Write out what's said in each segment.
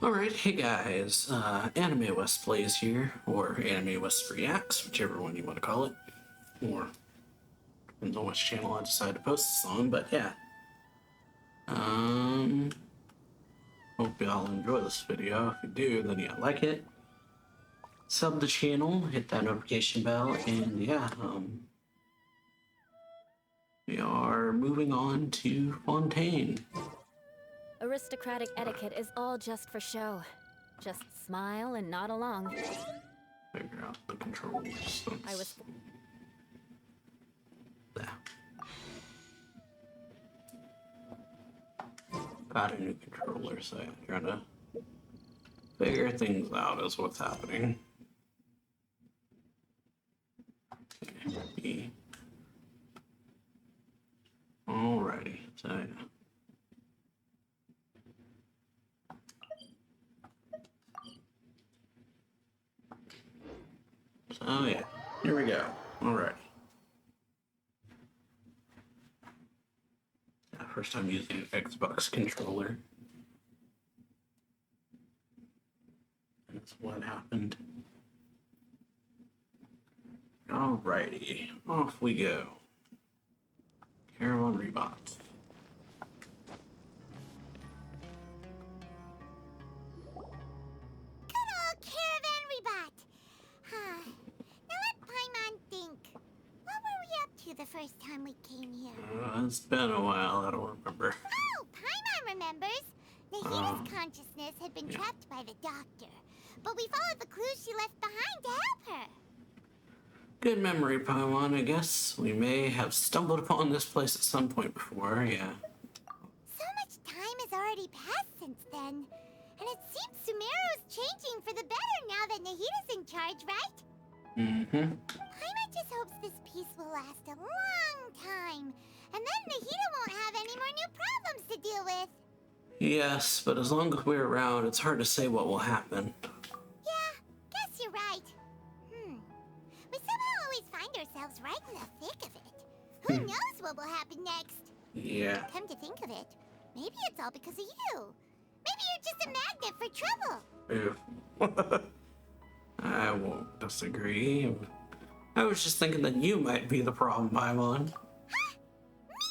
Alright, hey guys, AnimeWestPlays here, or AnimeWestReacts, whichever one you want to call it, or depends on which channel I decide to post this on, but yeah. Hope y'all enjoy this video. If you do, then yeah, like it, sub the channel, hit that notification bell, and yeah, we are moving on to Fontaine. Aristocratic etiquette is all just for show. Just smile and nod along. Figure out the controls. I was... There. Got a new controller, so I'm trying to figure things out as what's happening. Okay. Alrighty, so yeah. So yeah, here we go. Alrighty. Yeah, first time using an Xbox controller. That's what happened. Alrighty, off we go. Caravan Rebot. Good old Caravan Rebot. Now let Paimon think. What were we up to the first time we came here? It's been a while, I don't remember. Oh, Paimon remembers. Nahita's consciousness had been trapped by the doctor, but we followed the clues she left behind to help her. Good memory, Paimon, I guess. We may have stumbled upon this place at some point before, yeah. So much time has already passed since then, and it seems Sumeru's changing for the better now that Nahita's in charge, right? Mm-hmm. Paimon just hopes this peace will last a long time, and then Nahita won't have any more new problems to deal with. Yes, but as long as we're around, it's hard to say what will happen. Yeah, guess you're right. We somehow always find ourselves right in the thick of it. Who knows what will happen next? Yeah. Come to think of it, maybe it's all because of you. Maybe you're just a magnet for trouble. Ew. I won't disagree. I was just thinking that you might be the problem, Paimon. Huh? Me?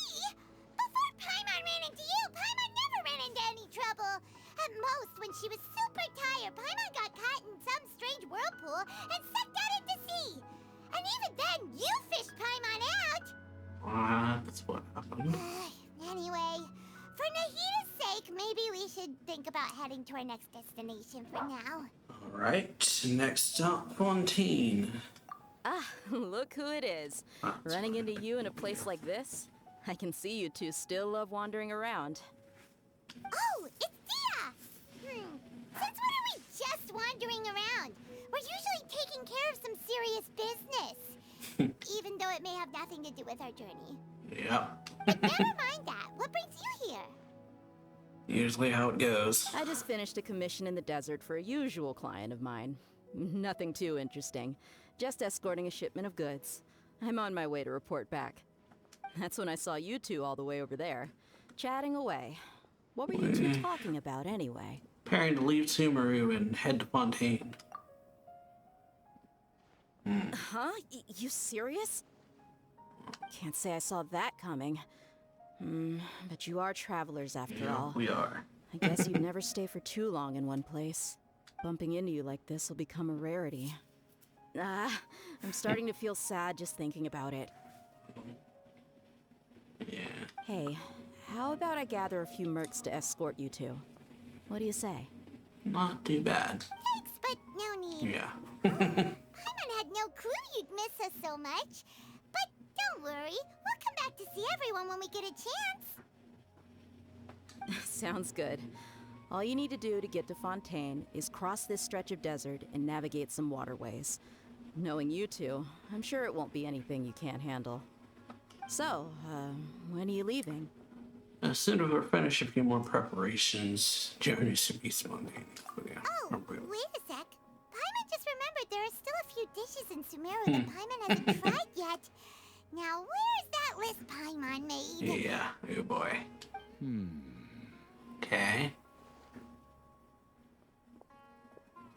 Before Paimon ran into you, Paimon never ran into any trouble. At most, when she was super tired, Paimon got caught in some strange whirlpool and sucked out into sea. And even then, you fished Paimon out. That's what happened. Anyway, for Nahita's sake, maybe we should think about heading to our next destination for now. Alright, next up, Fontaine. Ah, look who it is. That's Running into you in a place like this? I can see you two still love wandering around. Oh, it's Dia! Since when are we just wandering around? We're usually taking care of some serious business. Even though it may have nothing to do with our journey. Yeah. But never mind that. What brings you here? Usually how it goes. I just finished a commission in the desert for a usual client of mine. Nothing too interesting. Just escorting a shipment of goods. I'm on my way to report back. That's when I saw you two all the way over there, chatting away. What were you two talking about anyway? Preparing to leave Sumeru and head to Fontaine. Huh? You serious? Can't say I saw that coming. But you are travelers after all. We are. I guess you'd never stay for too long in one place. Bumping into you like this will become a rarity. I'm starting to feel sad just thinking about it. Yeah. Hey, how about I gather a few mercs to escort you two? What do you say? Not too bad. Thanks, but no need. Yeah. Paimon had no clue you'd miss us so much. But don't worry, we'll come back to see everyone when we get a chance. Sounds good. All you need to do to get to Fontaine is cross this stretch of desert and navigate some waterways. Knowing you two, I'm sure it won't be anything you can't handle. So, when are you leaving? As soon as we finish a few more preparations, journey should be spontaneous. Yeah. Oh, wait a sec. Paimon just remembered there are still a few dishes in Sumeru that Paimon hasn't tried yet. Now, where's that list Paimon made? Yeah, oh boy. Okay.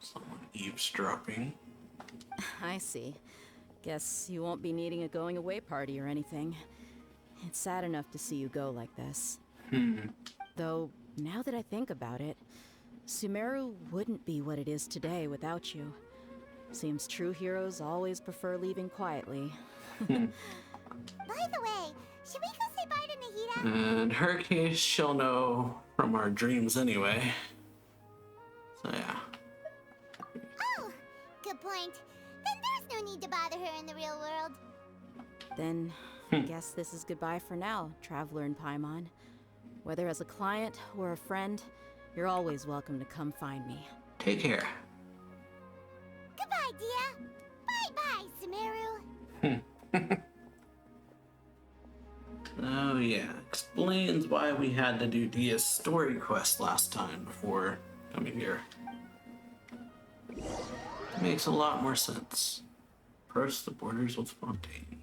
Someone eavesdropping. I see. Guess you won't be needing a going away party or anything. It's sad enough to see you go like this. Though, now that I think about it, Sumeru wouldn't be what it is today without you. Seems true heroes always prefer leaving quietly. By the way, should we go say bye to Nahida? In her case, she'll know from our dreams anyway. So yeah. Oh, good point. Then there's no need to bother her in the real world. Then, I guess this is goodbye for now, Traveler in Paimon. Whether as a client or a friend, you're always welcome to come find me. Take care. Goodbye, Dia. Bye-bye, Sumeru. Oh yeah, explains why we had to do Dia's story quest last time before coming here. Makes a lot more sense. Approach the borders with Fontaine.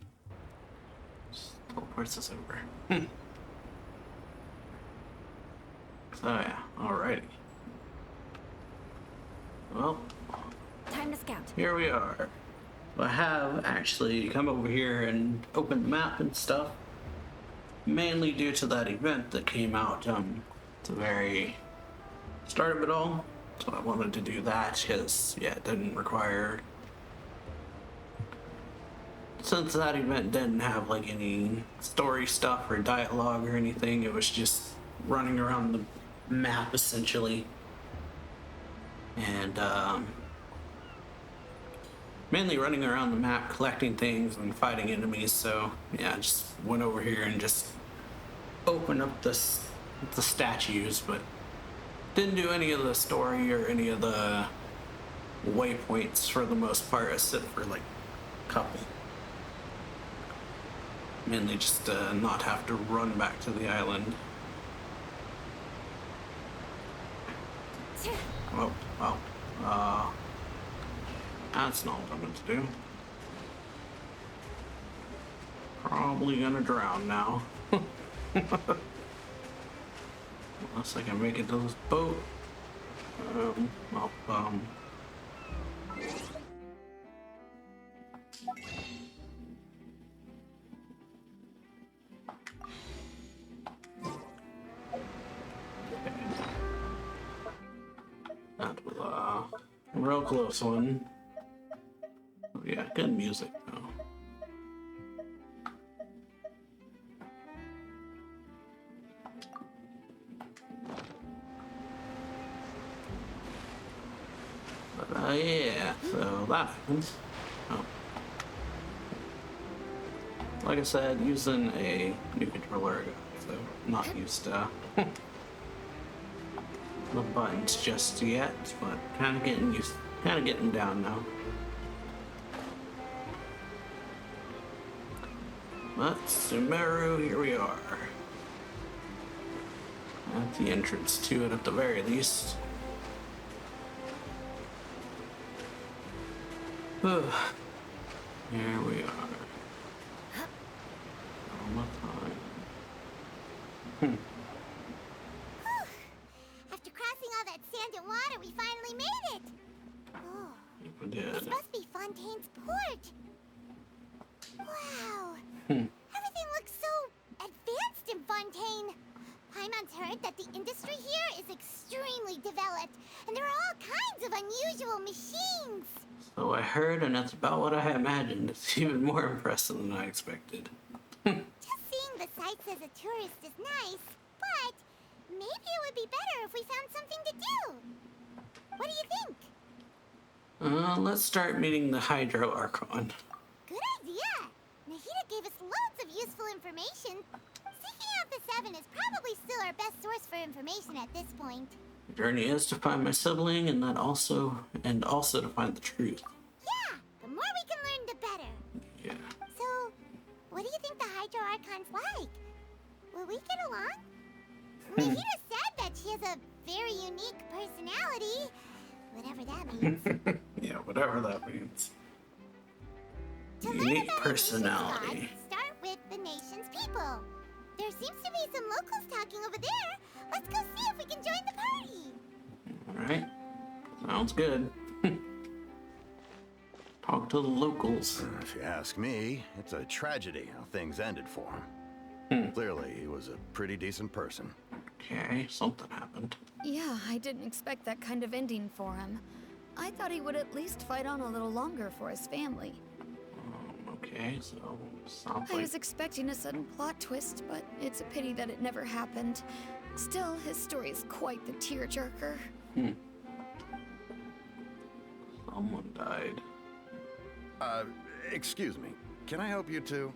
Just teleports us over. So yeah, alrighty. Well, Time to scout. here we are. I have actually come over here and opened the map and stuff. Mainly due to that event that came out at the very start of it all. So I wanted to do that because, yeah, it didn't require... Since that event didn't have like any story stuff or dialogue or anything, it was just running around the map essentially. And mainly running around the map collecting things and fighting enemies. So yeah, I just went over here and just opened up the statues, but didn't do any of the story or any of the waypoints for the most part, except for like a couple. Mainly just to not have to run back to the island. Oh, well, that's not what I meant to do. Probably gonna drown now. Unless I can make it to this boat. That was a real close one. Oh, yeah, good music though. But yeah, so that happens. Oh. Like I said, using a new controller, so not used to the buttons just yet, but kind of getting down now. But Sumeru, here we are. At the entrance to it at the very least. Here we are. All my time. After crossing all that sand and water, we finally made it. Oh, We did. this must be Fontaine's port. Wow. Everything looks so advanced in Fontaine. Paimon's heard that the industry here is extremely developed, and there are all kinds of unusual machines. So I heard, and that's about what I imagined. It's even more impressive than I expected. Just seeing the sights as a tourist is nice, but maybe it would be better if we found something to do. What do you think? Let's start meeting the Hydro Archon. Good idea. Nahida gave us loads of useful information. Seeking out the Seven is probably still our best source for information at this point. The journey is to find my sibling, and also to find the truth. Yeah, the more we can learn, the better. Yeah. So, what do you think the Hydro Archon's like? Will we get along? Nahida said that she has a very unique personality, whatever that means. Yeah, whatever that means. To learn Unique about personality. a nation's gods, start with the nation's people. There seems to be some locals talking over there. Let's go see if we can join the party. Alright. Sounds good. Talk to the locals. If you ask me, it's a tragedy how things ended for him. Clearly, he was a pretty decent person. Okay, something happened. Yeah, I didn't expect that kind of ending for him. I thought he would at least fight on a little longer for his family. Okay, so sounds I like was expecting a sudden plot twist, but it's a pity that it never happened. Still, his story is quite the tearjerker. someone died. Excuse me. Can I help you two?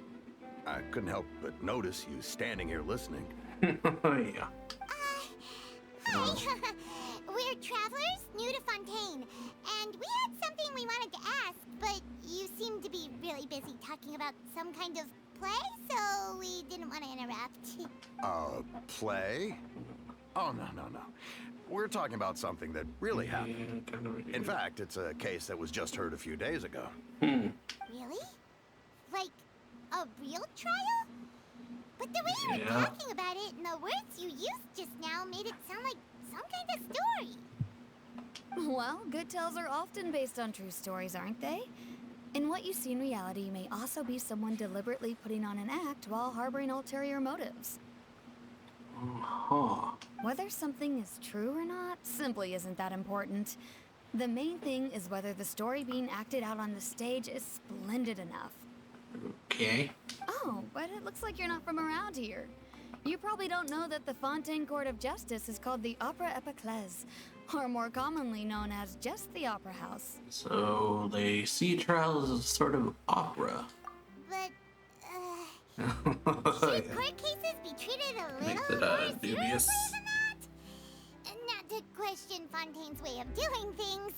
I couldn't help but notice you standing here listening. Yeah. Hi. We're travelers new to Fontaine, and we had something we wanted to ask, but you seem to be really busy talking about some kind of play, so we didn't want to interrupt. Play? Oh, no. We're talking about something that really happened. Yeah, kind of. In fact, it's a case that was just heard a few days ago. Really? Like a real trial? But the way you were Yeah. talking about it and the words you used just now made it sound like some kind of story. Well, good tales are often based on true stories, aren't they? And what you see in reality may also be someone deliberately putting on an act while harboring ulterior motives. Huh. Whether something is true or not simply isn't that important. The main thing is whether the story being acted out on the stage is splendid enough. Okay. Oh, but it looks like you're not from around here. You probably don't know that the Fontaine Court of Justice is called the Opera Epiclese, or more commonly known as just the Opera House. So they see trials as a sort of opera. But, Yeah. should court cases be treated a Makes little it, more dubious. seriously than that? And not to question Fontaine's way of doing things,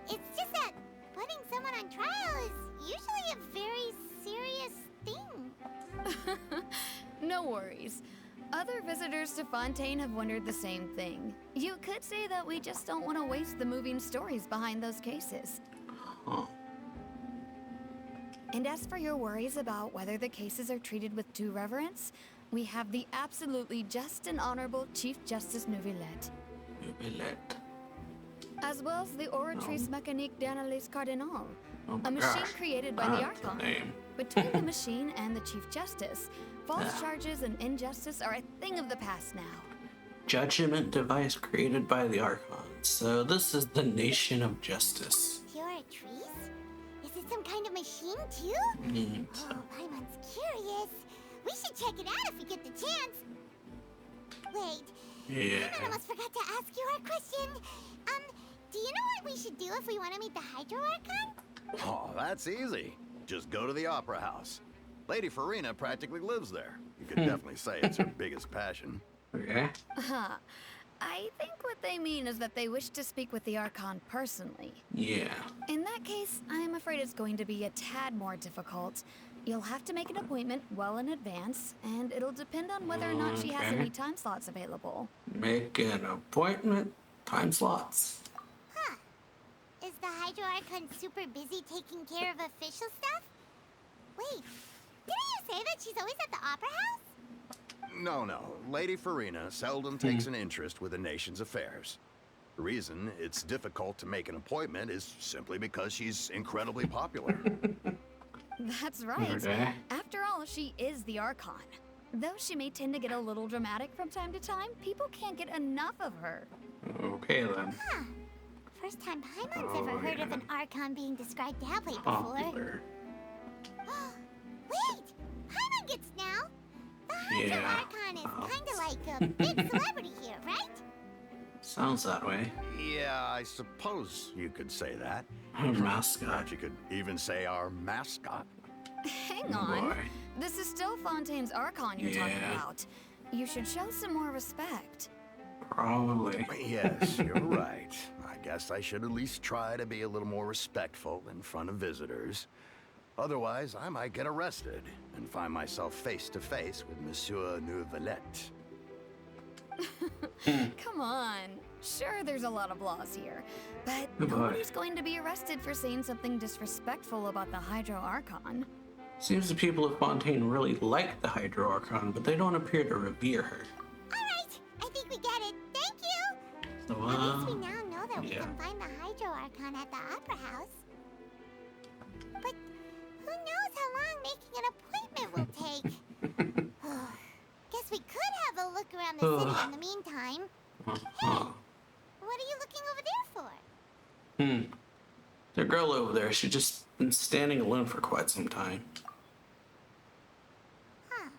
it's just that putting someone on trial is usually a very serious thing. No worries. Other visitors to Fontaine have wondered the same thing. You could say that we just don't want to waste the moving stories behind those cases. Huh. And as for your worries about whether the cases are treated with due reverence, we have the absolutely just and honorable Chief Justice Neuvillette, Neuvillette. as well as the Oratrice Mécanique d'Analyse Cardinal, Oh my a machine gosh. created by the That's the Archon. name. Between the machine and the Chief Justice, false Ah. charges and injustice are a thing of the past now. Judgment device created by the Archon. So this is the nation of justice. Pure trees? Is it some kind of machine too? So, Oh, Paimon's curious. We should check it out if we get the chance. Wait, yeah. I almost forgot to ask you our question. Do you know what we should do if we want to meet the Hydro Archon? Oh, that's easy. Just go to the Opera House. Lady Farina practically lives there. You could definitely say it's her biggest passion. Okay. I think what they mean is that they wish to speak with the Archon personally. Yeah. In that case, I'm afraid it's going to be a tad more difficult. You'll have to make an appointment well in advance, and it'll depend on whether or not she has Okay. any time slots available. Make an appointment. Time slots. Is the Hydro Archon super busy taking care of official stuff? Wait, didn't you say that she's always at the Opera House? No. Lady Farina seldom takes an interest with the nation's affairs. The reason it's difficult to make an appointment is simply because she's incredibly popular. That's right. Okay. After all, she is the Archon. Though she may tend to get a little dramatic from time to time, people can't get enough of her. Okay then. First time Paimon's Oh, ever heard of yeah. an Archon being described that way before. Popular. Wait! Paimon gets now! The Hydro Yeah. Archon is kinda like a big celebrity here, right? Sounds that way. Yeah, I suppose you could say that. Her mascot. You could even say our mascot. Hang on. Boy. This is still Fontaine's Archon you're talking Yeah. about. You should show some more respect. Probably. Yes, you're right. I guess I should at least try to be a little more respectful in front of visitors. Otherwise, I might get arrested and find myself face to face with Monsieur Neuvillette. Come on. Sure, there's a lot of laws here, but Goodbye. nobody's going to be arrested for saying something disrespectful about the Hydro Archon. Seems the people of Fontaine really like the Hydro Archon, but they don't appear to revere her. Alright, I think we get it. Thank you! So, At least we now know that we yeah. can find the Hydro Archon at the Opera House. But who knows how long making an appointment will take? Guess we could have a look around the city in the meantime. Hey, what are you looking over there for? The girl over there, she's just been standing alone for quite some time. Huh.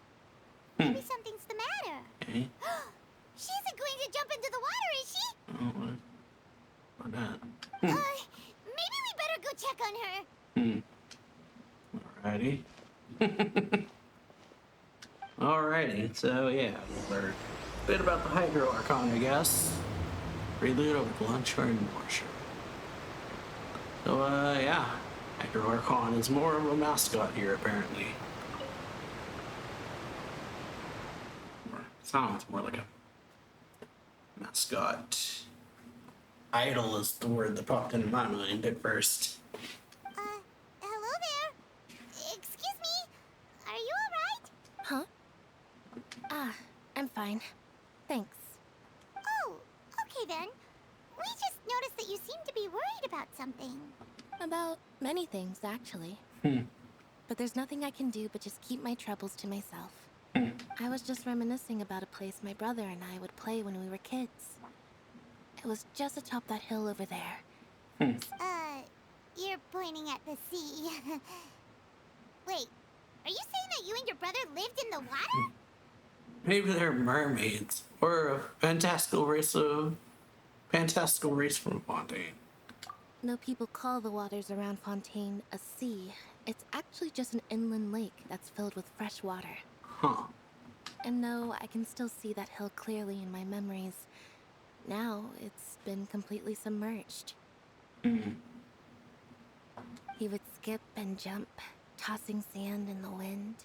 Maybe something's the matter. Okay. She isn't going to jump into the water, is she? Oh, what that? Maybe we better go check on her. Alrighty. Alrighty, so yeah, we learned a bit about the Hydro Archon, I guess. Prelude over the lunch or more sure. So, yeah. Hydro Archon is more of a mascot here, apparently. Or sounds more like a mascot. Idol is the word that popped into my mind at first. Hello there. Excuse me. Are you alright? Huh? I'm fine. Thanks. Oh, okay then. We just noticed that you seem to be worried about something. About many things, actually. But there's nothing I can do but just keep my troubles to myself. I was just reminiscing about a place my brother and I would play when we were kids. It was just atop that hill over there. You're pointing at the sea. Wait, are you saying that you and your brother lived in the water? Maybe they're mermaids or a fantastical race from Fontaine. No people call the waters around Fontaine a sea. It's actually just an inland lake that's filled with fresh water. Huh. And no, I can still see that hill clearly in my memories. Now, it's been completely submerged. He would skip and jump, tossing sand in the wind.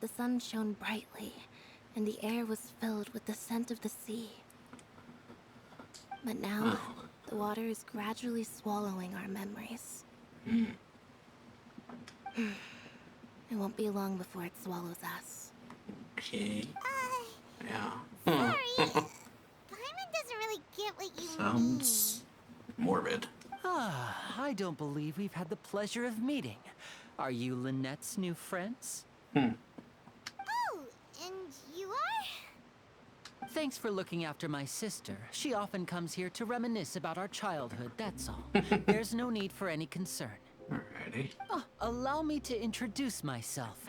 The sun shone brightly, and the air was filled with the scent of the sea. But now, the water is gradually swallowing our memories. It won't be long before it swallows us. Okay. Yeah. Sorry. Paimon doesn't really get what you Sounds morbid. I don't believe we've had the pleasure of meeting. Are you Lynette's new friends? mean. Oh, and you are? Thanks for looking after my sister. She often comes here to reminisce about our childhood, that's all. There's no need for any concern. Alrighty. Allow me to introduce myself.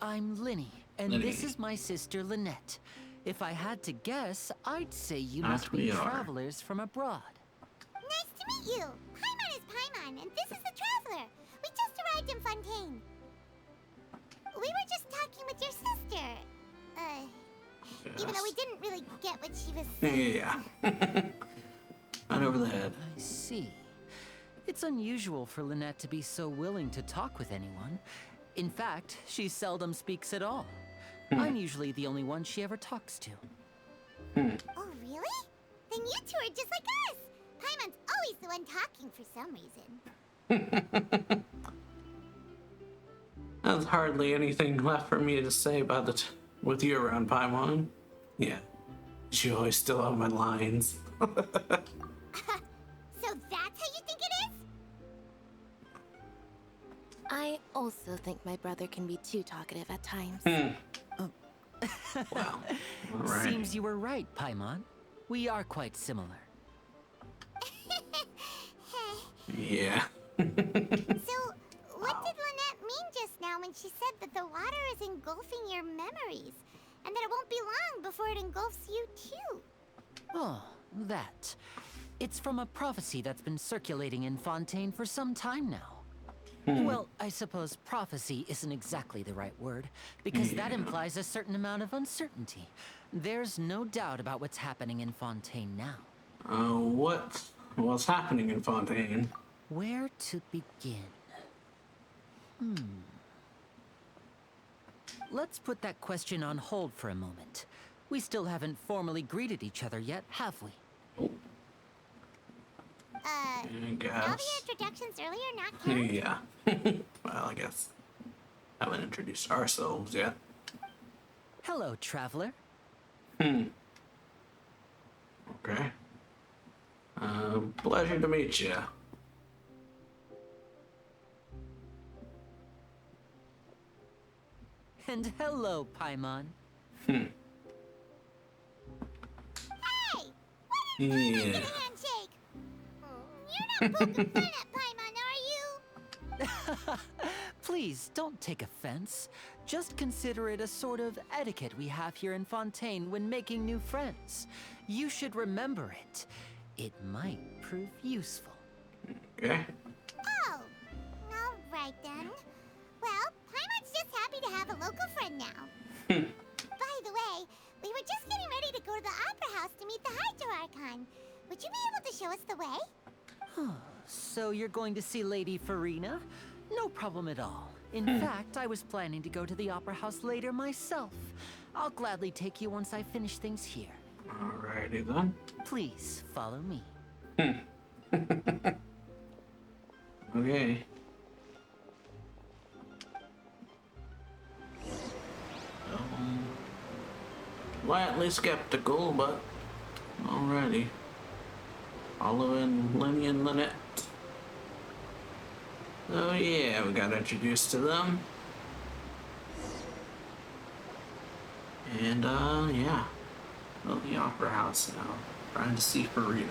I'm Linny, and this is my sister Lynette. If I had to guess, I'd say you must be travelers from abroad. Nice to meet you. Paimon is Paimon, and this is the Traveler. We just arrived in Fontaine. We were just talking with your sister. Even though we didn't really get what she was saying. Yeah. Not over the head. I see. It's unusual for Lynette to be so willing to talk with anyone. In fact, she seldom speaks at all. I'm usually the only one she ever talks to. Oh, really? Then you two are just like us. Paimon's always the one talking for some reason. There's hardly anything left for me to say about with you around Paimon. Yeah. You always still have my lines. So that's how you think it is? I also think my brother can be too talkative at times. Wow. Alright. Seems you were right, Paimon. We are quite similar. Yeah. So, what did Lynette mean just now when she said that the water is engulfing your memories? And that it won't be long before it engulfs you too? Oh, that. It's from a prophecy that's been circulating in Fontaine for some time now. Well, I suppose prophecy isn't exactly the right word, because that implies a certain amount of uncertainty. There's no doubt about what's happening in Fontaine now. What's happening in Fontaine? Where to begin? Let's put that question on hold for a moment. We still haven't formally greeted each other yet, have we? I All guess. the introductions earlier not count? Yeah. Well, I guess. Haven't introduced ourselves yet. Hello, traveler. Okay. Pleasure to meet you. And hello, Paimon. Hey! What if Paimon Yeah. get a handshake? You're not poking fun at Paimon, are you? Please, don't take offense. Just consider it a sort of etiquette we have here in Fontaine when making new friends. You should remember it. It might prove useful. Okay. Oh, all right then. Well, Paimon's just happy to have a local friend now. By the way, we were just getting ready to go to the Opera House to meet the Hydro Archon. Would you be able to show us the way? So you're going to see Lady Farina? No problem at all. In fact, I was planning to go to the Opera House later myself. I'll gladly take you once I finish things here. Alrighty then. Please, follow me. Okay. Slightly skeptical, but alrighty. Following Lenny and Lynette. Oh yeah, we got introduced to them. And yeah. Well, the Opera House now. Trying to see Farina.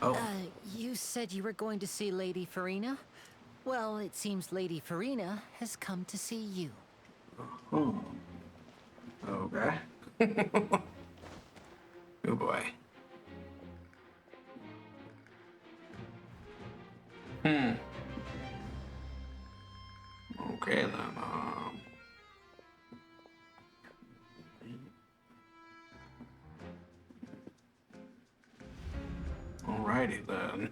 Oh, You said you were going to see Lady Farina? Well, it seems Lady Farina has come to see you. okay. Oh boy. Okay then. Alrighty then.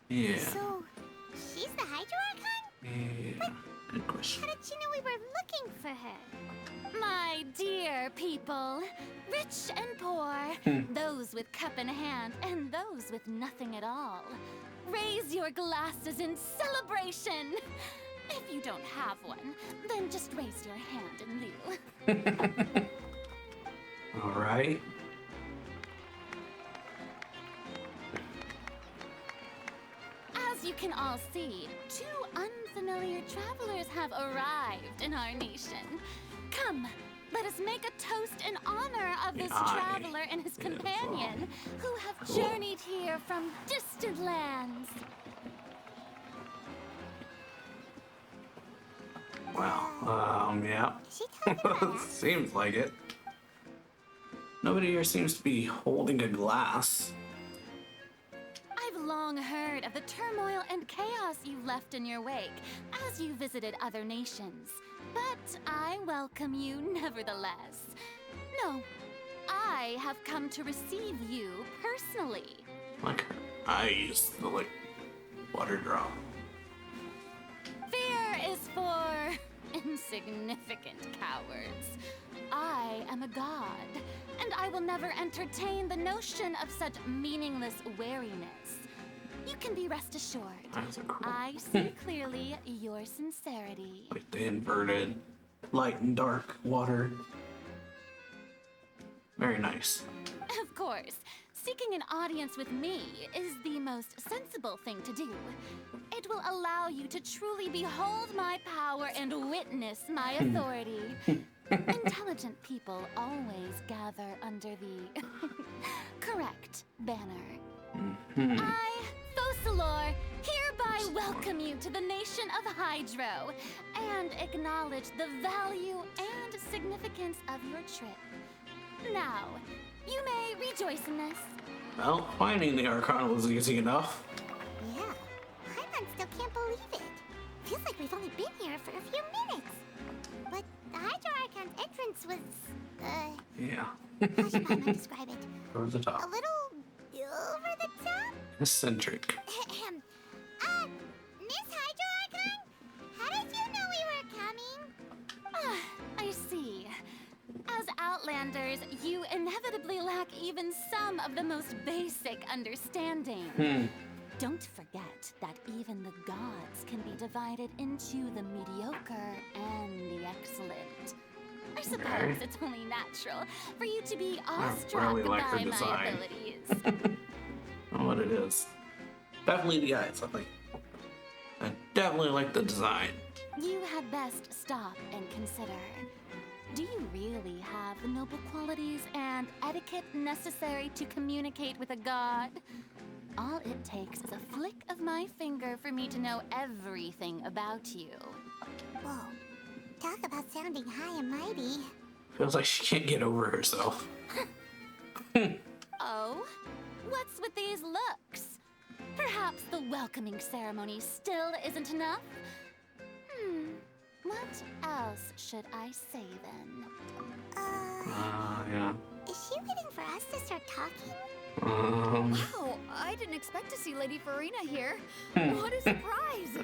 Yeah. So, she's the Hydro Archon? Yeah. Good question. How did she know we were looking for her? My dear people, rich and poor, those with cup in hand and those with nothing at all, raise your glasses in celebration. If you don't have one, then just raise your hand in lieu. Alright. As you can all see, two unfamiliar travelers have arrived in our nation. Come, let us make a toast in honor of this traveler and his companion who have journeyed here from distant lands. Well, yeah. Is she talking about us? Seems like it. Nobody here seems to be holding a glass. I've long heard of the turmoil and chaos you left in your wake as you visited other nations. But I welcome you nevertheless. No, I have come to receive you personally. Like her eyes, the like water drop. Fear is for insignificant cowards. I am a god, and I will never entertain the notion of such meaningless wariness. You can be rest assured. Eyes are cool. I see clearly your sincerity. Like the inverted light and dark water. Very nice. Of course, seeking an audience with me is the most sensible thing to do. It will allow you to truly behold my power and witness my authority. Intelligent people always gather under the correct banner. I, Fosalor, hereby welcome you to the nation of Hydro and acknowledge the value and significance of your trip. Now, you may rejoice in this. Well, finding the Archon was easy enough. Yeah, Paimon still can't believe it. Feels like we've only been here for a few minutes. But the Hydro Archon's entrance was, Yeah. how should Paimon describe it? Over the A top. little over the top? Eccentric. Miss Hydro Archon? How did you know we were coming? I see. As Outlanders, you inevitably lack even some of the most basic understanding. Don't forget that even the gods can be divided into the mediocre and the excellent. I suppose it's only natural for you to be awestruck really like her by my design. abilities. I don't know what it is. Definitely the eyes. I'm like, definitely like the design. You had best stop and consider. Do you really have the noble qualities and etiquette necessary to communicate with a god? All it takes is a flick of my finger for me to know everything about you. Whoa. Talk about sounding high and mighty. Feels like she can't get over herself. Oh? What's with these looks? Perhaps the welcoming ceremony still isn't enough? What else should I say then? Yeah. Is she waiting for us to start talking? Wow, I didn't expect to see Lady Farina here. What a surprise!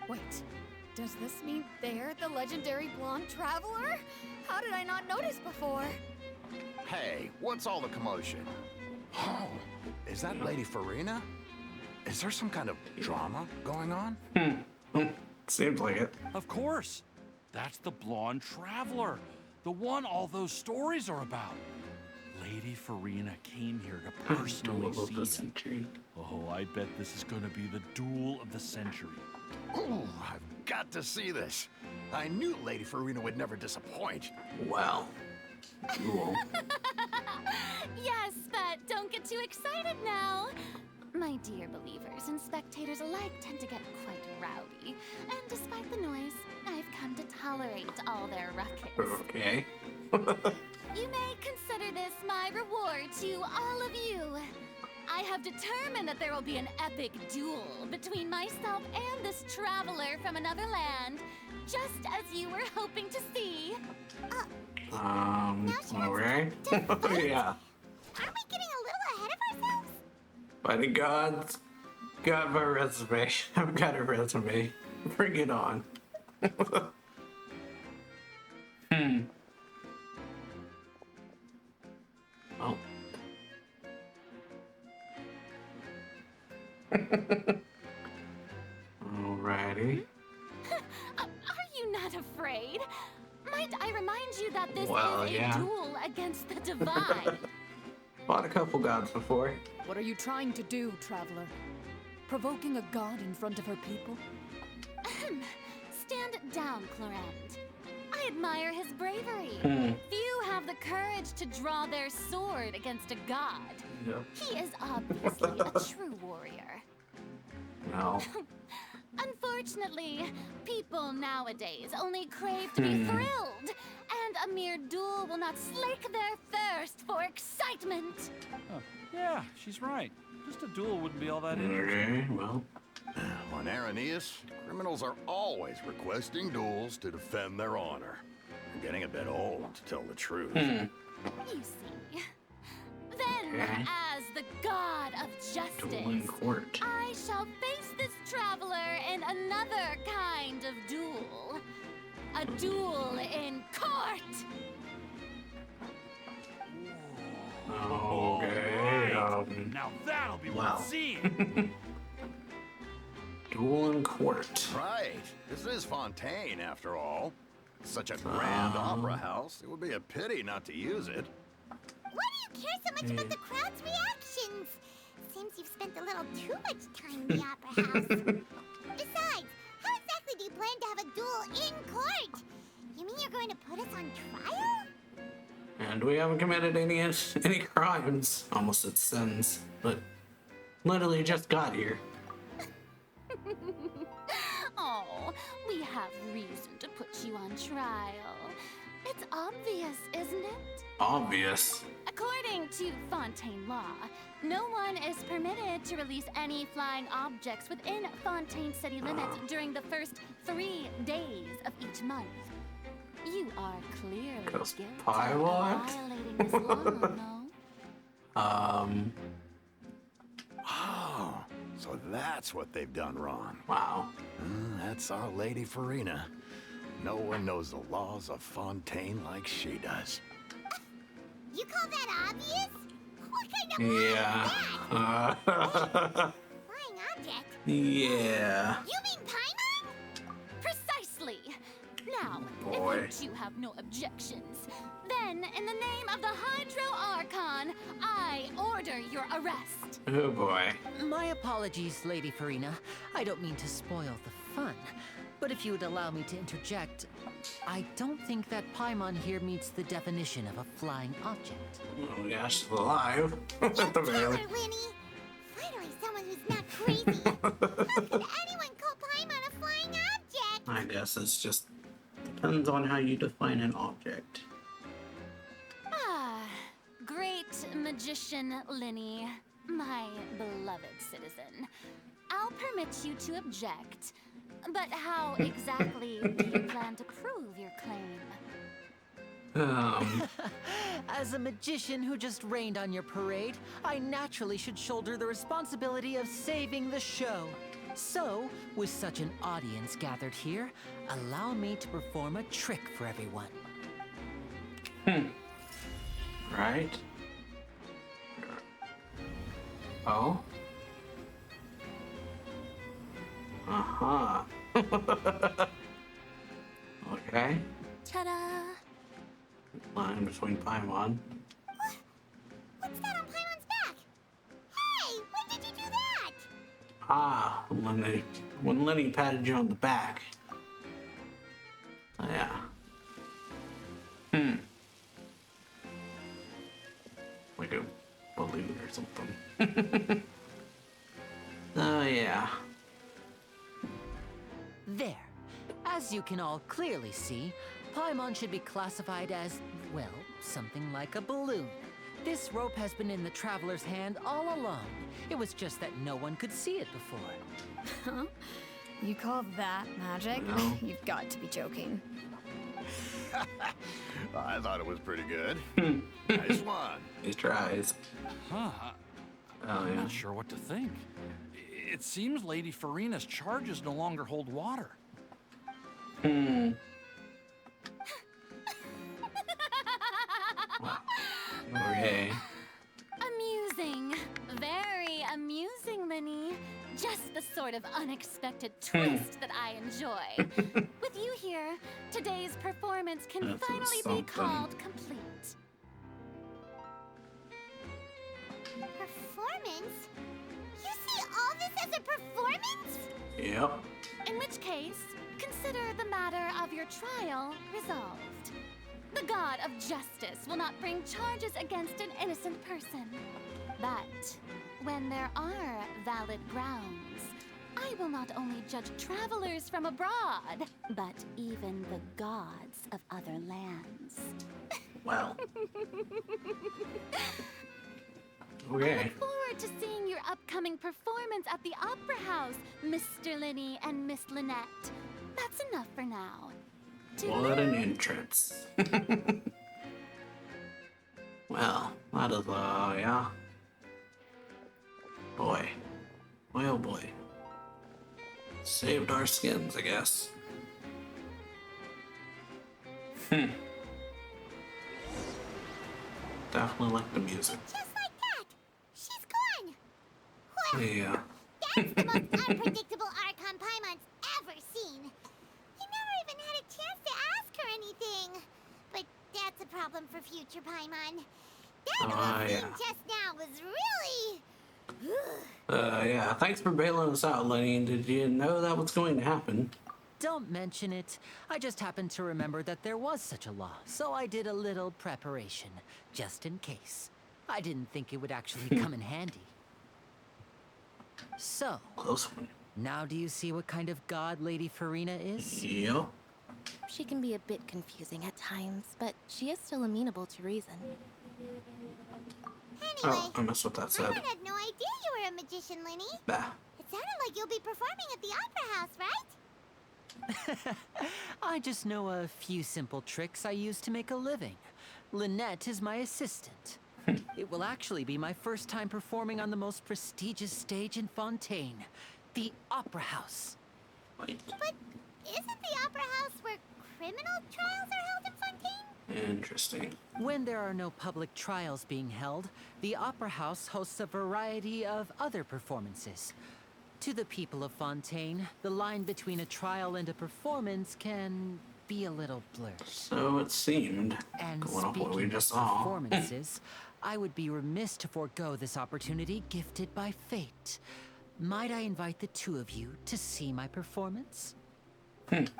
Wait, does this mean they're the legendary blonde traveler? How did I not notice before? Hey, what's all the commotion? Oh, is that Lady Farina? Is there some kind of drama going on? Seems like it. Of course. That's the blonde traveler. The one all those stories are about. Lady Farina came here to personally Duel of the see him. century. Oh, I bet this is gonna be the duel of the century. Oh, I've got to see this. I knew Lady Farina would never disappoint. Wow. Cool. Yes, but don't get too excited now. My dear believers and spectators alike tend to get quite rowdy, and despite the noise, I've come to tolerate all their ruckus. Okay. You may consider this my reward to all of you. I have determined that there will be an epic duel between myself and this traveler from another land, just as you were hoping to see. Alright. Yeah. Aren't we getting a little ahead of ourselves? By the gods, got my resume. I've got a resume. Bring it on. Oh. Alrighty. Are you not afraid? Might I remind you that this Well, is a yeah. duel against the divine? Fought a couple gods before. What are you trying to do, traveler? Provoking a god in front of her people? Stand down, Clorand. I admire his bravery. Few have the courage to draw their sword against a god. Yep. He is obviously a true warrior. No. Unfortunately, people nowadays only crave to be thrilled, and a mere duel will not slake their thirst for excitement. Oh, yeah, she's right. Just a duel wouldn't be all that interesting. Okay, well. On Araneus, criminals are always requesting duels to defend their honor. I'm getting a bit old, to tell the truth. You see. Then, Okay. as the god of Duel in justice, court. I shall face this traveler in another kind of duel. A duel in court! Okay. Now that'll be Wow. worth seeing. Duel in court. Right. This is Fontaine, after all. Such a grand opera house. It would be a pity not to use it. Why do you care so much about the crowd's reactions? Seems you've spent a little too much time in the opera house. Besides, how exactly do you plan to have a duel in court? You mean you're going to put us on trial? And we haven't committed any crimes. Almost said sins, but literally just got here. Oh, we have reason to put you on trial. It's obvious, isn't it? Obvious. According to Fontaine law, no one is permitted to release any flying objects within Fontaine city limits during the first 3 days of each month. You are clearly Goes guilty pilot? of violating this law, no? Oh, so that's what they've done wrong. Wow. That's our Lady Farina. No one knows the laws of Fontaine like she does. You call that obvious? What kind of law Yeah. is that? Flying object? Yeah. You mean Paimon? Precisely. Now, Boy. if you two have no objections, then in the name of the Hydro Archon, I order your arrest. Oh boy. My apologies, Lady Farina. I don't mean to spoil the fun. But if you would allow me to interject, I don't think that Paimon here meets the definition of a flying object. Oh gosh, she's alive. You killed her, Winnie! Finally, someone who's not crazy. How could anyone call Paimon a flying object? I guess it's just depends on how you define an object. Ah, great magician Linny, my beloved citizen. I'll permit you to object, but how exactly do you plan to prove your claim? As a magician who just rained on your parade, I naturally should shoulder the responsibility of saving the show. So, with such an audience gathered here, allow me to perform a trick for everyone. Right? Oh? Uh-huh. Okay. Ta-da! Line between Paimon. What's that on Paimon's back? Hey, when did you do that? Ah, when Lenny patted you on the back. Oh, yeah. Like a balloon or something. Oh, yeah. There. As you can all clearly see, Paimon should be classified as, well, something like a balloon. This rope has been in the traveler's hand all along. It was just that no one could see it before. Huh? You call that magic? No. You've got to be joking. I thought it was pretty good. Nice one. He tries. Huh. Oh, I'm yeah. not sure what to think. It seems Lady Farina's charges no longer hold water. Okay. Amusing. Very amusing, Linny. Just the sort of unexpected twist that I enjoy. With you here, today's performance can That's finally be something. called complete. Performance? You see all this as a performance? Yep. In which case, consider the matter of your trial resolved. The god of justice will not bring charges against an innocent person. But when there are valid grounds, I will not only judge travelers from abroad, but even the gods of other lands. Well. I Okay. look forward to seeing your upcoming performance at the Opera House, Mr. Linny and Miss Lynette. That's enough for now. What an entrance. Well, that is, yeah. Boy. Boy, oh boy. Saved our skins, I guess. Definitely like the music. Just like that. She's gone. Well, Yeah. that's the most unpredictable Archon Paimon's ever seen. You never even had a chance to ask her anything. But that's a problem for future Paimon. That whole scene yeah. just now was really... Yeah, thanks for bailing us out, Lenny. Did you know that was going to happen? Don't mention it. I just happened to remember that there was such a law, so I did a little preparation, just in case. I didn't think it would actually come in handy. So, Close one. now do you see what kind of god Lady Farina is? Yep. She can be a bit confusing at times, but she is still amenable to reason. Anyway, Oh, I missed what that said. I had no idea you were a magician, Linny. Bah. It sounded like you'll be performing at the Opera House, right? I just know a few simple tricks I use to make a living. Lynette is my assistant. It will actually be my first time performing on the most prestigious stage in Fontaine, the Opera House. Wait. But isn't the Opera House where criminal trials are held in Fontaine? Interesting. When there are no public trials being held, the Opera House hosts a variety of other performances. To the people of Fontaine, the line between a trial and a performance can be a little blurred. So it seemed, And going off what we speaking just of saw. performances, I would be remiss to forego this opportunity gifted by fate. Might I invite the two of you to see my performance?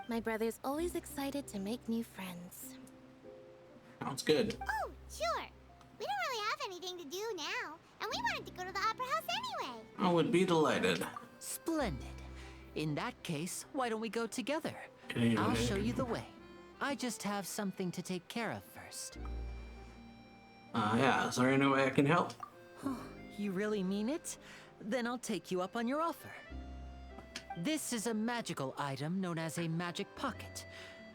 My brother's always excited to make new friends. Sounds good. Oh, sure. We don't really have anything to do now, and we wanted to go to the Opera House anyway. I would be delighted. Splendid. In that case, why don't we go together? Okay. I'll show you the way. I just have something to take care of first. Yeah, is there any way I can help? You really mean it? Then I'll take you up on your offer. This is a magical item known as a magic pocket.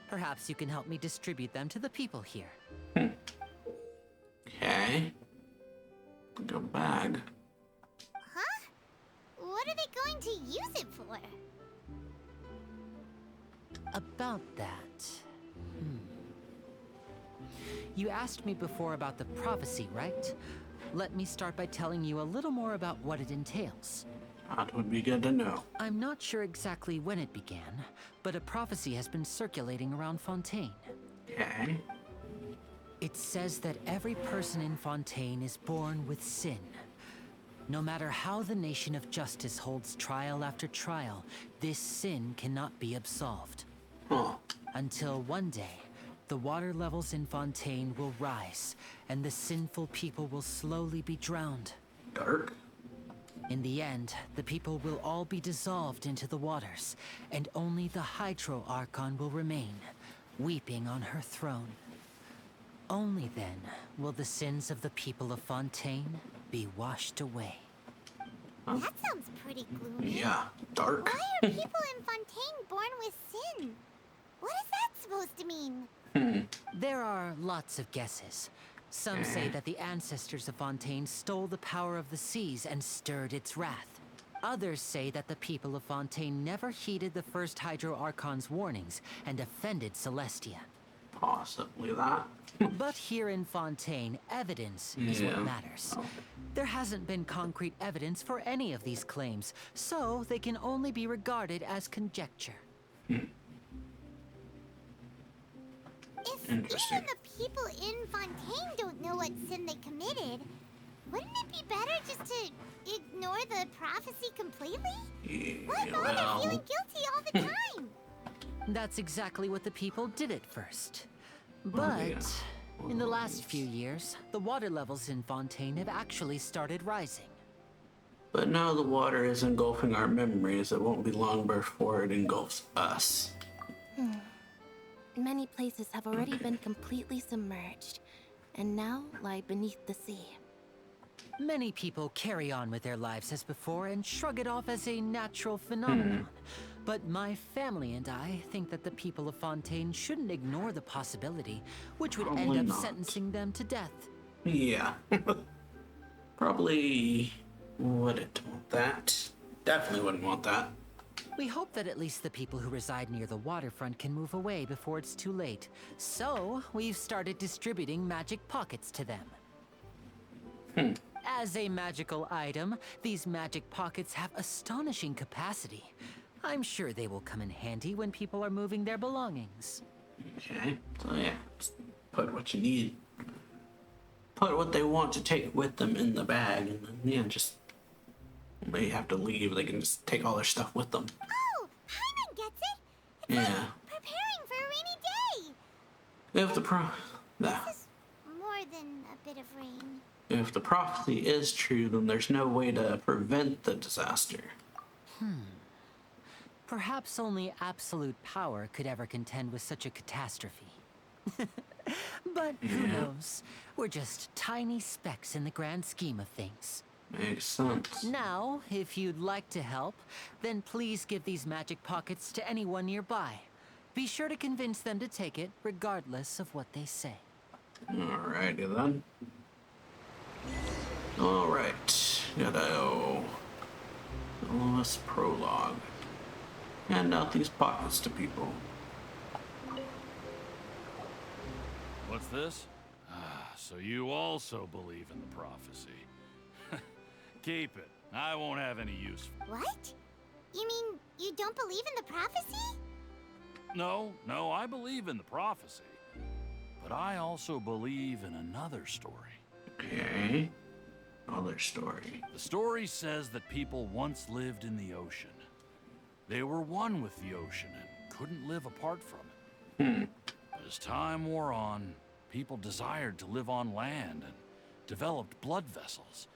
Perhaps you can help me distribute them to the people here. Okay. Go bag. Huh? What are they going to use it for? About that. You asked me before about the prophecy, right? Let me start by telling you a little more about what it entails. That would be good to know. I'm not sure exactly when it began, but a prophecy has been circulating around Fontaine. Okay. It says that every person in Fontaine is born with sin. No matter how the nation of justice holds trial after trial, this sin cannot be absolved. Huh. Until one day, the water levels in Fontaine will rise, and the sinful people will slowly be drowned. Dark. In the end, the people will all be dissolved into the waters, and only the Hydro Archon will remain, weeping on her throne. Only then will the sins of the people of Fontaine be washed away. That sounds pretty gloomy. Yeah, dark. Why are people in Fontaine born with sin? What is that supposed to mean? There are lots of guesses. Some say that the ancestors of Fontaine stole the power of the seas and stirred its wrath. Others say that the people of Fontaine never heeded the first Hydro Archon's warnings and offended Celestia. Possibly that. But here in Fontaine, evidence is Yeah. what matters. There hasn't been concrete evidence for any of these claims, so they can only be regarded as conjecture. If Interesting. even the people in Fontaine don't know what sin they committed, wouldn't it be better just to ignore the prophecy completely? Why bother feeling guilty all the time? That's exactly what the people did at first. yeah. But in the last few years, the water levels in Fontaine have actually started rising. But now the water is engulfing our memories. It won't be long before it engulfs us. Many places have already been completely submerged, and now lie beneath the sea. Many people carry on with their lives as before and shrug it off as a natural phenomenon. But my family and I think that the people of Fontaine shouldn't ignore the possibility, which would Probably end up not. sentencing them to death. Yeah. Probably wouldn't want that. Definitely wouldn't want that. We hope that at least the people who reside near the waterfront can move away before it's too late. So, we've started distributing magic pockets to them. As a magical item, these magic pockets have astonishing capacity. I'm sure they will come in handy when people are moving their belongings. Okay. So yeah, just put what you need. Put what they want to take with them in the bag, and then yeah, just when they have to leave, they can just take all their stuff with them. Oh, Paimon gets it. It's Yeah. like preparing for a rainy day. If the This is more than a bit of rain. if the prophecy is true, then there's no way to prevent the disaster. Perhaps only absolute power could ever contend with such a catastrophe. But who knows? We're just tiny specks in the grand scheme of things. Makes sense. Now, if you'd like to help, then please give these magic pockets to anyone nearby. Be sure to convince them to take it, regardless of what they say. Alrighty then. Alright. Gotta Soloist Prologue. Hand out these pockets to people. What's this? So you also believe in the prophecy. Keep it. I won't have any use for it. What? You mean you don't believe in the prophecy? No, I believe in the prophecy. But I also believe in another story. Okay. particular story? The story says that people once lived in the ocean. They were one with the ocean and couldn't live apart from it. But as time wore on, people desired to live on land and developed blood vessels,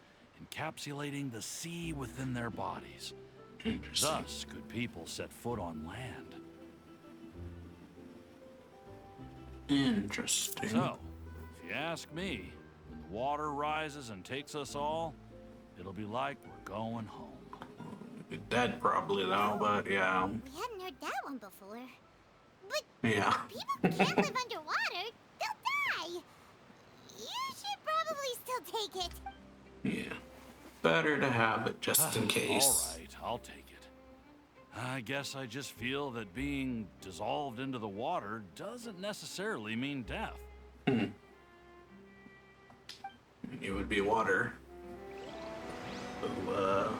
encapsulating the sea within their bodies. Thus could people set foot on land. Interesting. So, if you ask me, when the water rises and takes us all, it'll be like we're going home. You're dead probably though, but yeah. We hadn't heard that one before. But Yeah. people can't live underwater. They'll die. You should probably still take it. Yeah. Better to have it just in case. All right, I'll take it. I guess I just feel that being dissolved into the water doesn't necessarily mean death. It would be water. So,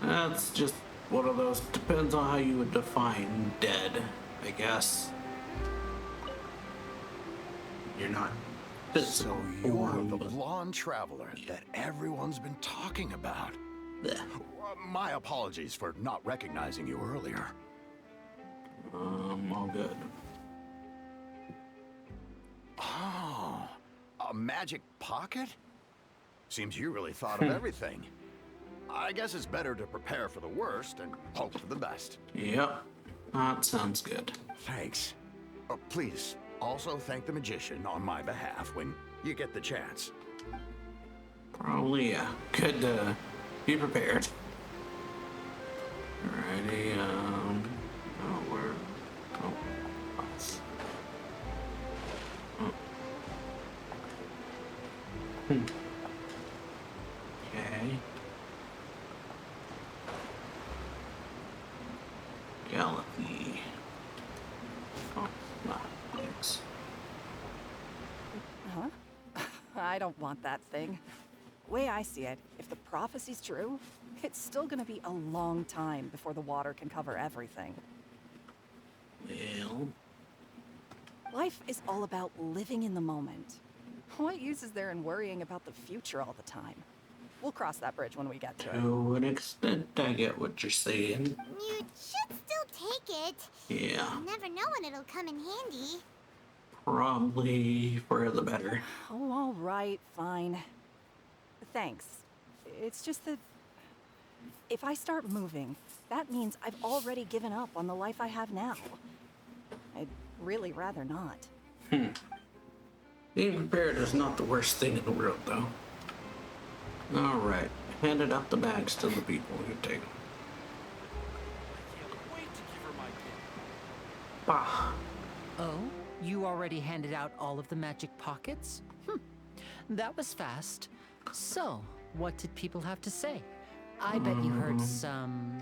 that's just one of those. Depends on how you would define dead, I guess. You're not. So you're the blonde traveler that everyone's been talking about. Blech. My apologies for not recognizing you earlier. All good. Oh, a magic pocket? Seems you really thought of everything. I guess it's better to prepare for the worst and hope for the best. Yep. That sounds good. Thanks. Please, also thank the magician on my behalf when you get the chance. Probably, yeah. Good to be prepared. Alrighty, oh, where? Oh, box. Oh. Okay. Galaxy. Oh, nah, thanks. Huh? I don't want that thing. Way I see it, if the prophecy's true, it's still gonna be a long time before the water can cover everything. Well, Life is all about living in the moment. What use is there in worrying about the future all the time? We'll cross that bridge when we get to it. to an extent, I get what you're saying. You should still take it. Yeah, You never know when it'll come in handy. probably for the better. Oh, all right, fine. Thanks. It's just that if I start moving, that means I've already given up on the life I have now. I'd really rather not. Being prepared is not the worst thing in the world, though. Alright, handed out the bags to the people who take them. Can't wait to give her my gift. Bah! Oh, you already handed out all of the magic pockets? That was fast. So, what did people have to say? I bet you heard some,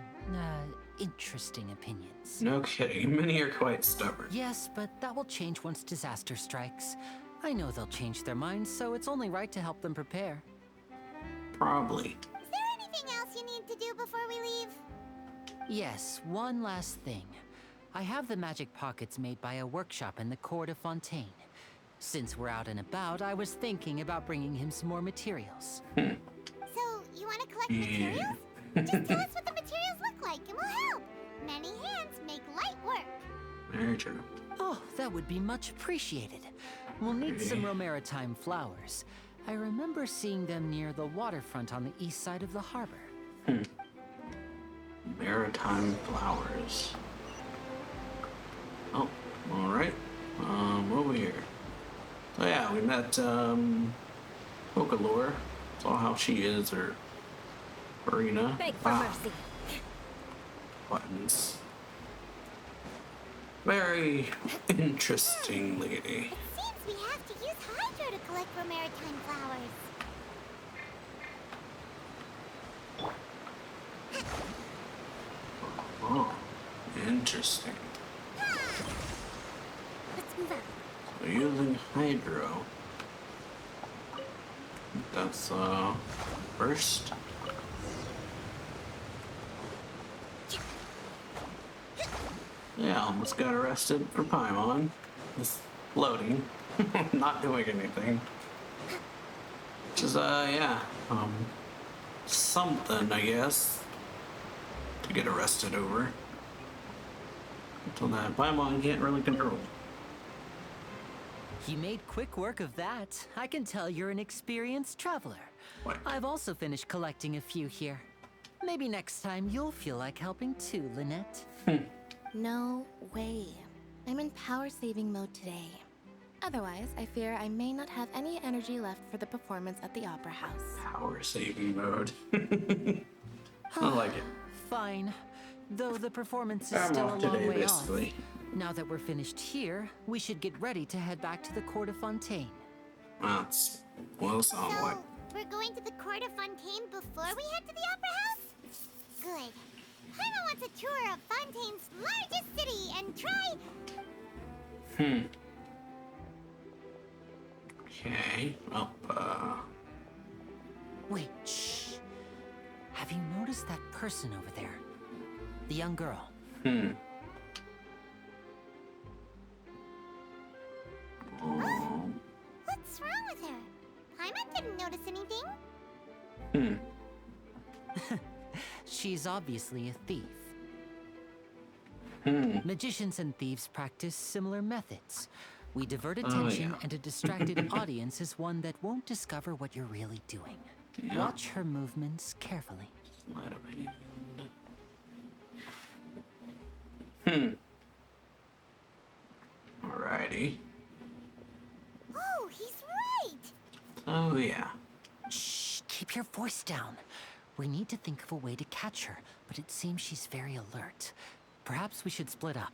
interesting opinions. No kidding, many are quite stubborn. Yes, but that will change once disaster strikes. I know they'll change their minds, so it's only right to help them prepare. Probably. Is there anything else you need to do before we leave? Yes, one last thing. I have the magic pockets made by a workshop in the court of Fontaine. Since we're out and about, I was thinking about bringing him some more materials. So, you want to collect materials? Just tell us what the materials look like and we'll help. Many hands make light work. Very true. Oh, that would be much appreciated. We'll need some Romaritime flowers. I remember seeing them near the waterfront on the east side of the harbor. Maritime flowers. Oh, alright. Over here. So yeah, we met, Pocalore. Saw how she is, or Farina. Beg for mercy. Buttons. Very interesting lady. It seems we have to use Hydro to collect for maritime flowers. Oh, interesting. Let's move out. So using Hydro. That's, first. Yeah, almost got arrested for Paimon. Just floating. Not doing anything. is, yeah, something, I guess, to get arrested over. Until that Paimon can't really control. You made quick work of that. I can tell you're an experienced traveler. What? I've also finished collecting a few here. Maybe next time you'll feel like helping too, Lynette. No way. I'm in power saving mode today. Otherwise, I fear I may not have any energy left for the performance at the Opera House. Power saving mode. I like it. Fine. Though the performance is I'm still off a long today, way basically. off. Now that we're finished here, we should get ready to head back to the Court of Fontaine. That's well, sound like. So, we're going to the Court of Fontaine before we head to the Opera House? Good. Paimon wants a tour of Fontaine's largest city and try... Okay, well, Wait, shh. Have you noticed that person over there? The young girl. What's wrong with her? Paimon didn't notice anything. She's obviously a thief. Magicians and thieves practice similar methods. We divert attention, and a distracted audience is one that won't discover what you're really doing. Yeah. Watch her movements carefully. Sleight of hand. Alrighty. Oh, he's right. Oh yeah. Shh, keep your voice down. We need to think of a way to catch her, but it seems she's very alert. Perhaps we should split up.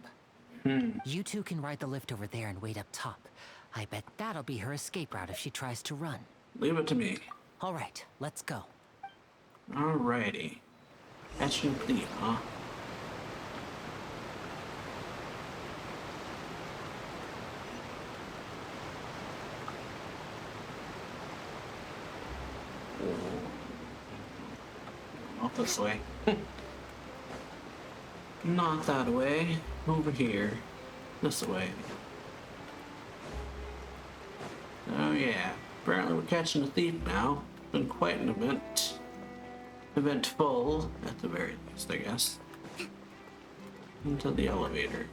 You two can ride the lift over there and wait up top. I bet that'll be her escape route if she tries to run. Leave it to me. All right, let's go. Alrighty. Catch and thief, huh? Not this way. Not that way. Over here. This way. Oh yeah. Apparently we're catching a thief now. Been quite an event. Eventful, at the very least, I guess. Into the elevator.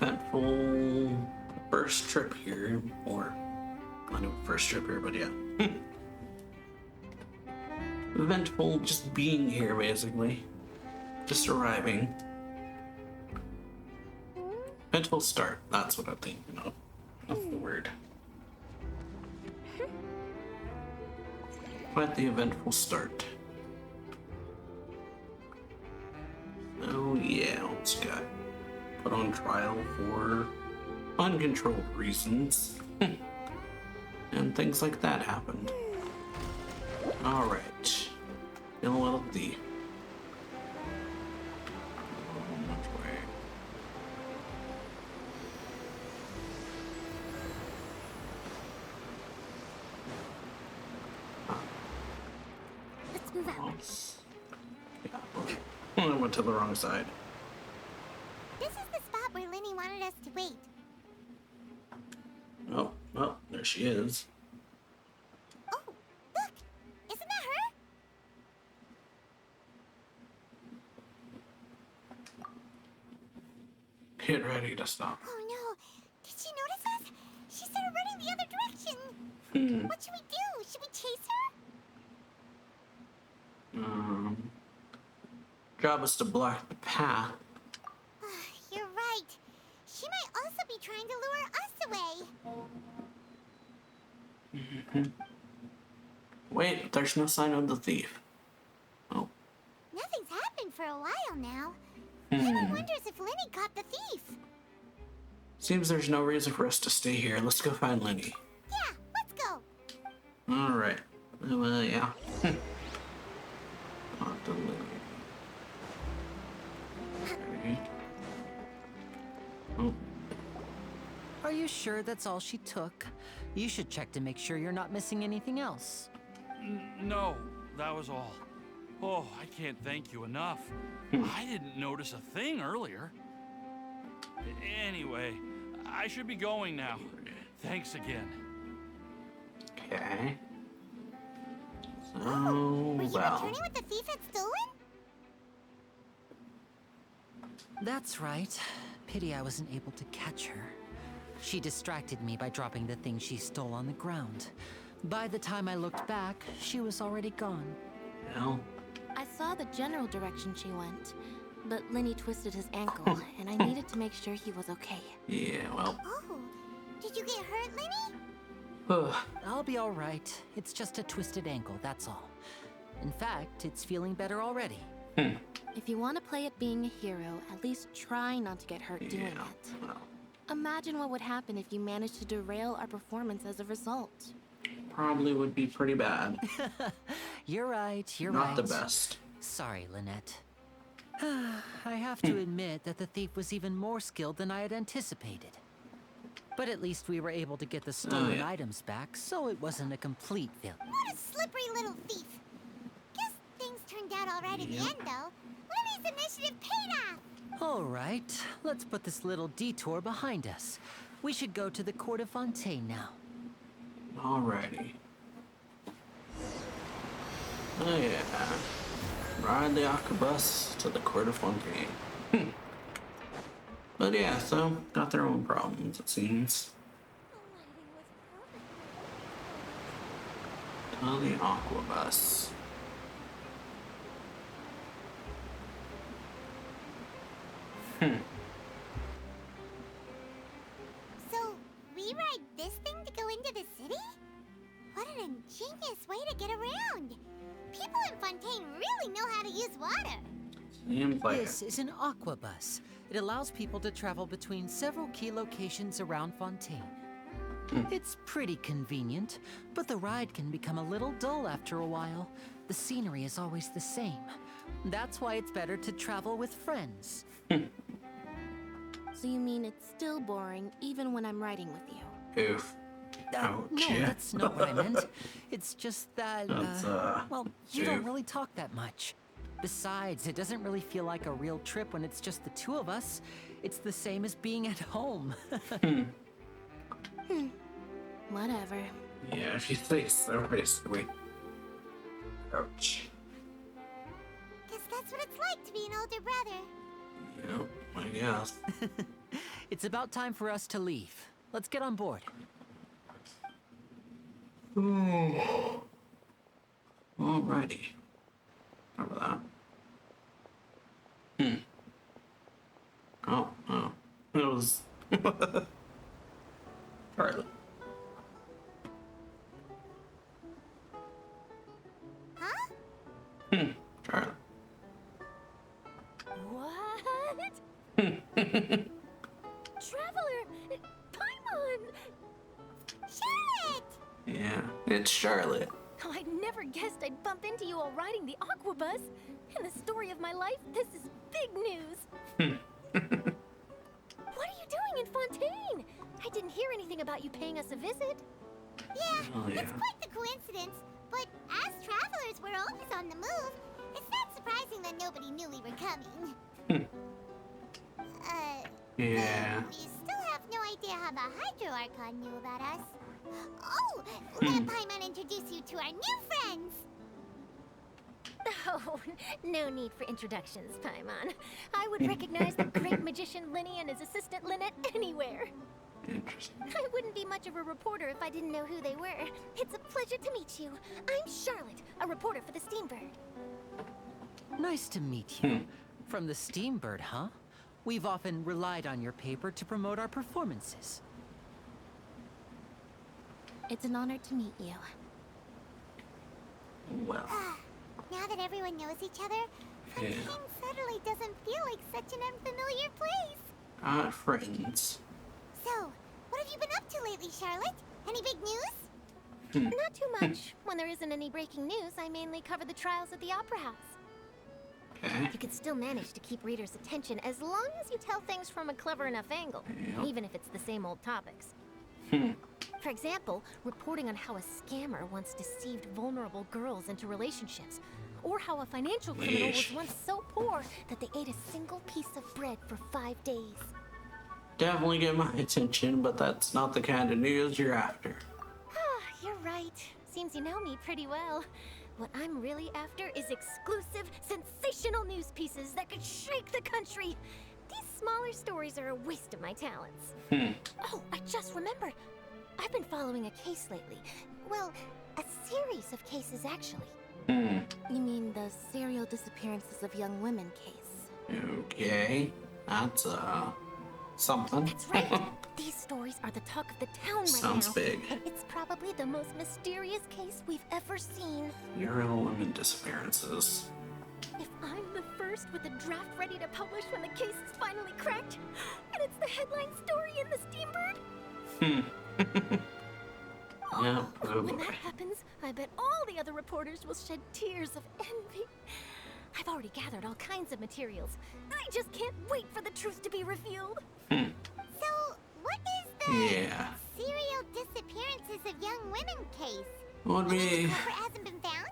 Eventful first trip here, or not even first trip here, but yeah. Eventful just being here, basically. Just arriving. Eventful start, that's what I'm thinking of. That's the word. Quite the eventful start. Oh yeah, it's got put on trial for uncontrolled reasons. And things like that happened. Alright. LLD. Which way? Let's move out. Yeah, I went to the wrong side. This is the spot where Lenny wanted us to wait. Oh, well, there she is. Oh, look! Isn't that her? Get ready to stop. Oh no! Did she notice us? She started running the other direction. What should we do? Should we chase her? Job is to block the path. You're right. She might also be trying to lure us away. Wait, there's no sign of the thief. Oh. Nothing's happened for a while now. Paimon wonders if Lenny caught the thief. Seems there's no reason for us to stay here. Let's go find Lenny. Yeah, let's go. Alright. Well, yeah. Not the Lenny. Okay. Oh. Are you sure that's all she took? You should check to make sure you're not missing anything else. No, that was all. Oh, I can't thank you enough. I didn't notice a thing earlier. Anyway, I should be going now. Thanks again. Okay. So, Were you well. returning what the thief had stolen? That's right. Pity I wasn't able to catch her. She distracted me by dropping the thing she stole on the ground. By the time I looked back, she was already gone. Well, I saw the general direction she went, but Lenny twisted his ankle, and I needed to make sure he was okay. yeah, well. Oh, did you get hurt, Lenny? Ugh. I'll be all right. It's just a twisted ankle, that's all. In fact, it's feeling better already. If you want to play at being a hero, at least try not to get hurt doing Yeah, it. well, Imagine what would happen if you managed to derail our performance as a result. probably would be pretty bad. You're right, you're Not right. the best. Sorry, Lynette. I have to admit that the thief was even more skilled than I had anticipated. But at least we were able to get the stolen yeah. items back, so it wasn't a complete failure. What a slippery little thief. Guess things turned out all right in the end, though. Lenny's initiative paid off. All right, let's put this little detour behind us. We should go to the Court of Fontaine now. Alrighty. Oh yeah. Ride the Aquabus to the Court of Fontaine. But yeah, so got their own problems, it seems. To the Aquabus. So, we ride this thing to go into the city? What an ingenious way to get around. People in Fontaine really know how to use water. Seems like This is an aquabus. It allows people to travel between several key locations around Fontaine. It's pretty convenient, but the ride can become a little dull after a while. The scenery is always the same. That's why it's better to travel with friends. So you mean it's still boring even when I'm riding with you? oof. Ouch. No, that's not what I meant. It's just that, That's, well, you don't oof. really talk that much. Besides, it doesn't really feel like a real trip when it's just the two of us. It's the same as being at home. Whatever. Yeah, if you say so, basically. Ouch. Guess that's what it's like to be an older brother. Yep, I guess. It's about time for us to leave. Let's get on board. Alrighty. Remember that. Oh. It was... Charlotte. Huh? Charlotte. What? Traveler! Paimon! Charlotte! Yeah, it's Charlotte. Oh, I never guessed I'd bump into you while riding the Aquabus. In the story of my life, this is big news. What are you doing in Fontaine? I didn't hear anything about you paying us a visit. Yeah, Oh, yeah. it's quite the coincidence. But as travelers, we're always on the move. It's not surprising that nobody knew we were coming. Yeah. We still have no idea how the Hydro Archon knew about us. Oh, let Paimon introduce you to our new friends. Oh, no need for introductions, Paimon. I would recognize the great magician Lenny and his assistant Lynette anywhere. Interesting. I wouldn't be much of a reporter if I didn't know who they were. It's a pleasure to meet you. I'm Charlotte, a reporter for the Steambird. Nice to meet you. From the Steambird, huh? We've often relied on your paper to promote our performances. It's an honor to meet you. Well, Now that everyone knows each other, Yeah. Fontaine suddenly doesn't feel like such an unfamiliar place. got friends. So, what have you been up to lately, Charlotte? Any big news? Not too much. When there isn't any breaking news, I mainly cover the trials at the Opera House. Okay. You can still manage to keep readers' attention as long as you tell things from a clever enough angle, Yep. even if it's the same old topics. For example, reporting on how a scammer once deceived vulnerable girls into relationships, or how a financial criminal was Yeesh. once so poor that they ate a single piece of bread for 5 days. definitely get my attention, but that's not the kind of news you're after. You're right. Seems you know me pretty well. What I'm really after is exclusive, sensational news pieces that could shake the country. These smaller stories are a waste of my talents. Oh, I just remembered. I've been following a case lately. Well, a series of cases, actually. You mean the serial disappearances of young women case? Okay, that's something. That's right. These stories are the talk of the town right Sounds now. big. And it's probably the most mysterious case we've ever seen. Serial women disappearances. If I'm the first with a draft ready to publish when the case is finally cracked, and it's the headline story in the Steambird. Yeah, oh When boy. that happens, I bet all the other reporters will shed tears of envy. I've already gathered all kinds of materials. I just can't wait for the truth to be revealed. So, what is the Yeah. serial disappearances of young women case? Would be Culprit hasn't been found?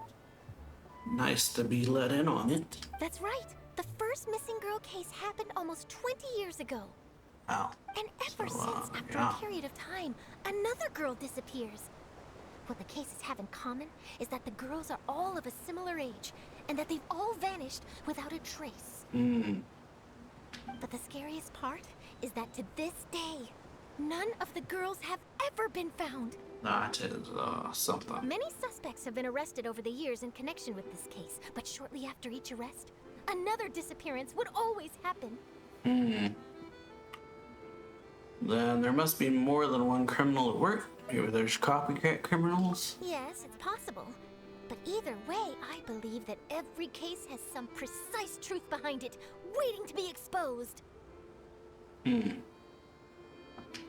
nice to be let in on it. That's right. The first missing girl case happened almost 20 years ago. Wow. And ever So, since, after yeah. a period of time, another girl disappears. What the cases have in common is that the girls are all of a similar age, and that they've all vanished without a trace. But the scariest part is that to this day, none of the girls have ever been found. That is something. Many suspects have been arrested over the years in connection with this case, but shortly after each arrest, another disappearance would always happen. Then there must be more than one criminal at work. Maybe there's copycat criminals. Yes, it's possible. But either way, I believe that every case has some precise truth behind it, waiting to be exposed.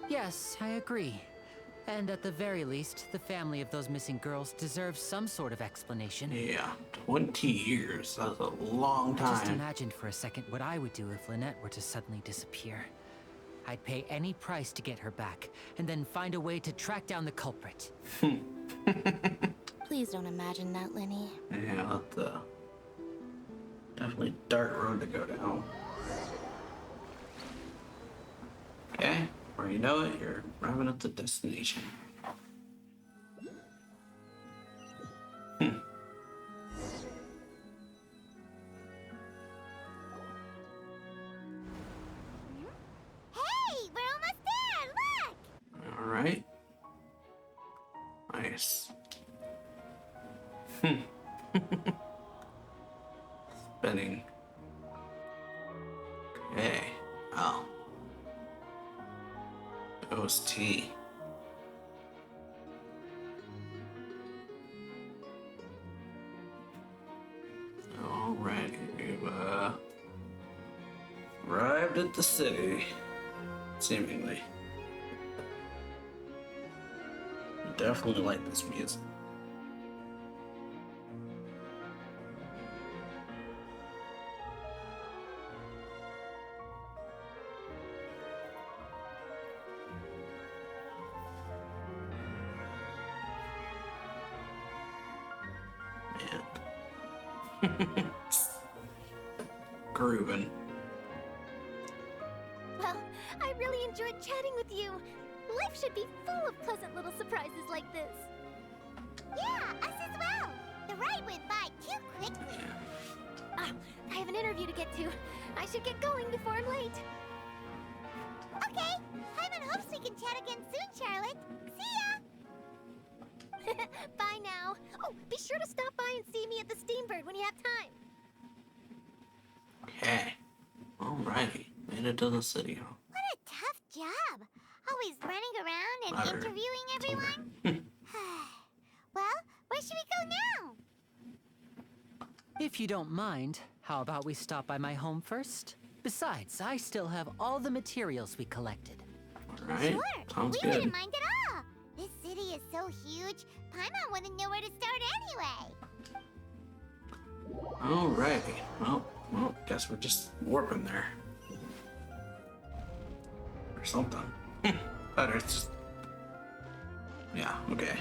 Yes, I agree. And at the very least, the family of those missing girls deserves some sort of explanation. Yeah, 20 years. That's a long Just time. imagine for a second what I would do if Lynette were to suddenly disappear. I'd pay any price to get her back, and then find a way to track down the culprit. Please don't imagine that, Lenny. Yeah, that's definitely a dark road to go down. Okay, before you know it, you're arriving at the destination. Hey, we're almost there! Look! All right. Nice. Spinning. Okay. Oh. OST. Alright, we've arrived at the city, seemingly. Definitely like this music. Man. Grooving. Well, I really enjoyed chatting with you. Life should be full of pleasant little surprises like this. Yeah, us as well. The ride went by too quickly. I have an interview to get to. I should get going before I'm late. Okay, Hyman hopes we can chat again soon, Charlotte. See ya! Bye now. Oh, be sure to stop by and see me at the Steambird when you have time. Okay. Alrighty. Made it to the city. What a tough job. Always running around and Ladder. interviewing everyone. Well, where should we go now? If you don't mind, how about we stop by my home first? Besides, I still have all the materials we collected. Alright. Sure, Sounds we good. wouldn't mind at all. This city is so huge, Paimon wouldn't know where to start anyway. Alrighty. Well, guess we're just warping there. Or something. Better, it's just... Yeah, okay.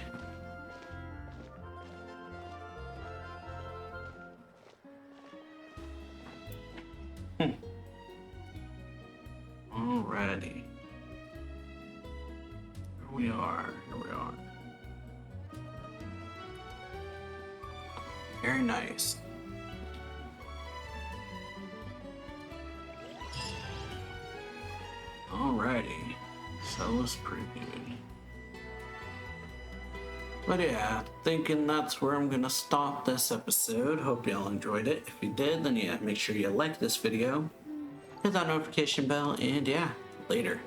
Alrighty. are. Here we are. Very nice. Alrighty. Soloist Prelude. But yeah, thinking that's where I'm gonna stop this episode. Hope y'all enjoyed it. If you did, then yeah, make sure you like this video, hit that notification bell, and yeah, later.